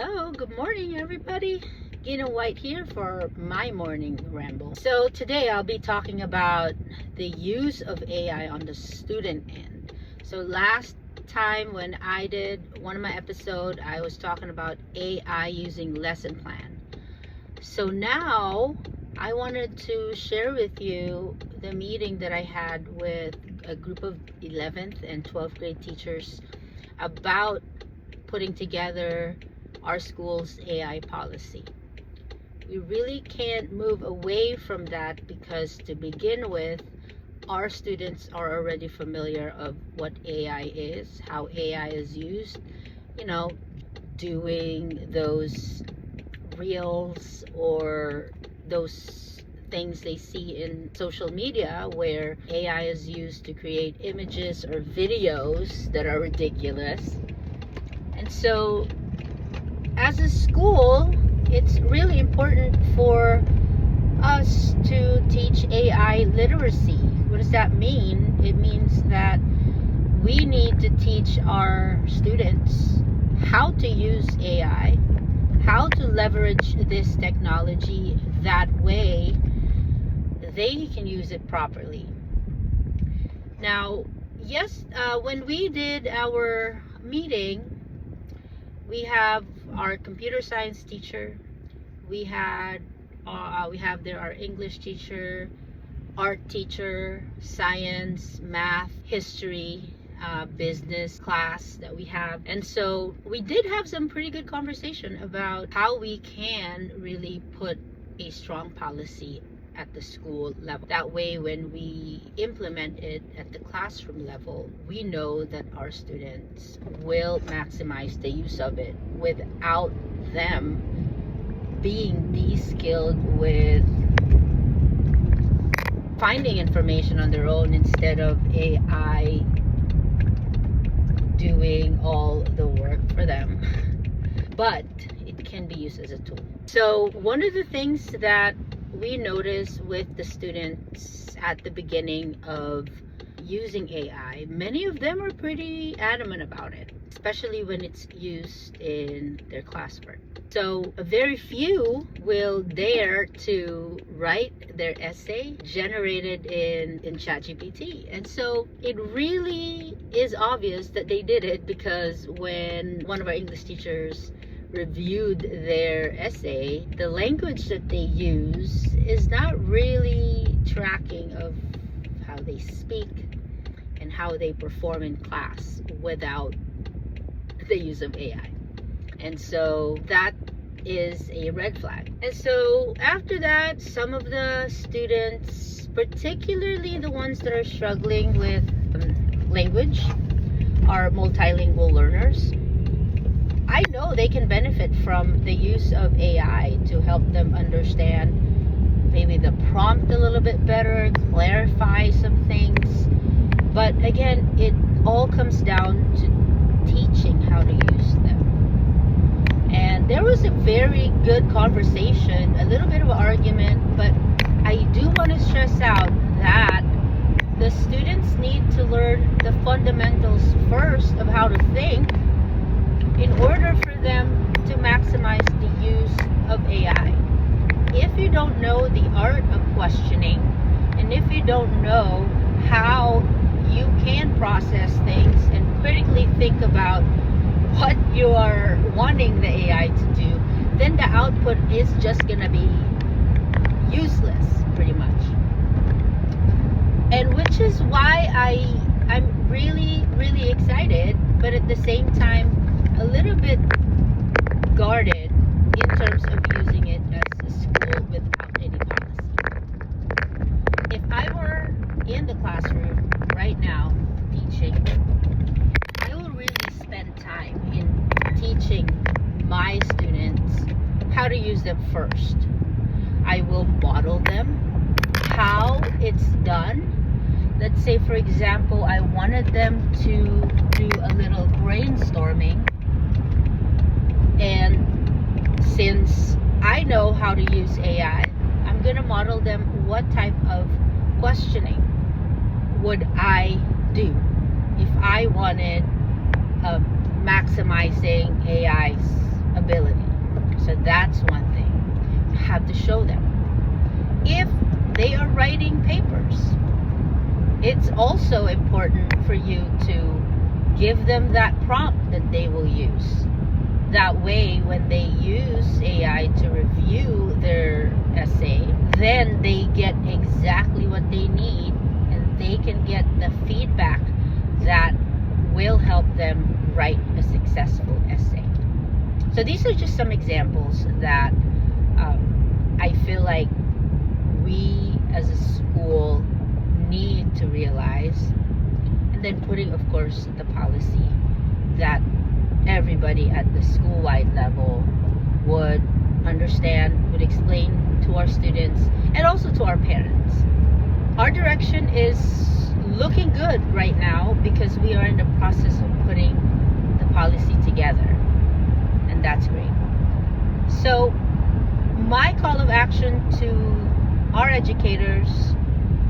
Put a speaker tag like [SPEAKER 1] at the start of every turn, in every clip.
[SPEAKER 1] Hello, good morning everybody. Ginang White here for my morning ramble. So today I'll be talking about the use of AI on the student end. So last time when I did one of my episodes, I was talking about AI using lesson plan. So now I wanted to share with you the meeting that I had with a group of 11th and 12th grade teachers about putting together our school's AI policy. We really can't move away from that because to begin with, our students are already familiar of what AI is, how AI is used, doing those reels or those things they see in social media where AI is used to create images or videos that are ridiculous. And so as a school, it's really important for us to teach AI literacy. What does that mean? It means that we need to teach our students how to use AI, how to leverage this technology that way they can use it properly. Now, yes, when we did our meeting, we have our computer science teacher, we have there our English teacher, art teacher, science, math, history, business class that we have. And so we did have some pretty good conversation about how we can really put a strong policy at the school level. That way, when we implement it at the classroom level, we know that our students will maximize the use of it without them being de-skilled with finding information on their own instead of AI doing all the work for them. But it can be used as a tool. So one of the things that we noticed with the students at the beginning of using AI, many of them are pretty adamant about it, especially when it's used in their classwork. So very few will dare to write their essay generated in ChatGPT. And so it really is obvious that they did it because when one of our English teachers reviewed their essay, the language that they use is not really tracking of how they speak and how they perform in class without the use of AI. And so that is a red flag. And so after that, some of the students, particularly the ones that are struggling with language, are multilingual learners. I know they can benefit from the use of AI to help them understand maybe the prompt a little bit better, clarify some things. But again, it all comes down to teaching how to use them. And there was a very good conversation, a little bit of an argument, but I do want to stress out that the students need to learn the fundamentals first of how to think in order for them to maximize the use of AI. If you don't know the art of questioning, and if you don't know how you can process things and critically think about what you are wanting the AI to do, then the output is just going to be useless, pretty much. And which is why I'm really, really excited, but at the same time, a little bit guarded in terms of using it as a school without any policy. If I were in the classroom right now teaching, I will really spend time in teaching my students how to use them first. I will model them how it's done. Let's say, for example, I wanted them to do a little brainstorming. And since I know how to use AI, I'm going to model them what type of questioning would I do if I wanted maximizing AI's ability. So that's one thing. You have to show them. If they are writing papers, it's also important for you to give them that prompt that they will use. That way, when they use AI to review their essay, then they get exactly what they need and they can get the feedback that will help them write a successful essay. So these are just some examples that I feel like we as a school need to realize, and then putting, of course, the policy that everybody at the school-wide level would understand, would explain to our students and also to our parents. Our direction is looking good right now because we are in the process of putting the policy together, and that's great. So my call of action to our educators,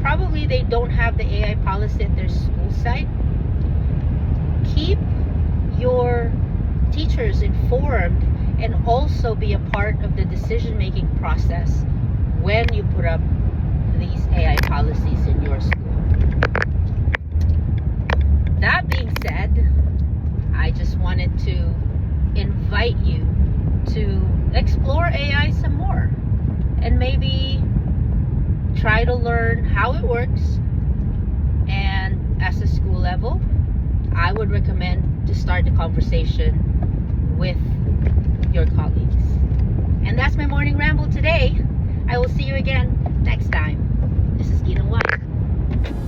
[SPEAKER 1] probably they don't have the AI policy at their school site. Keep your teachers informed and also be a part of the decision-making process when you put up these AI policies in your school. That being said, I just wanted to invite you to explore AI some more and maybe try to learn how it works. And as a school level, I would recommend to start the conversation with your colleagues. And that's my morning ramble today. I will see you again next time. This is Ginang.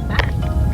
[SPEAKER 1] Bye.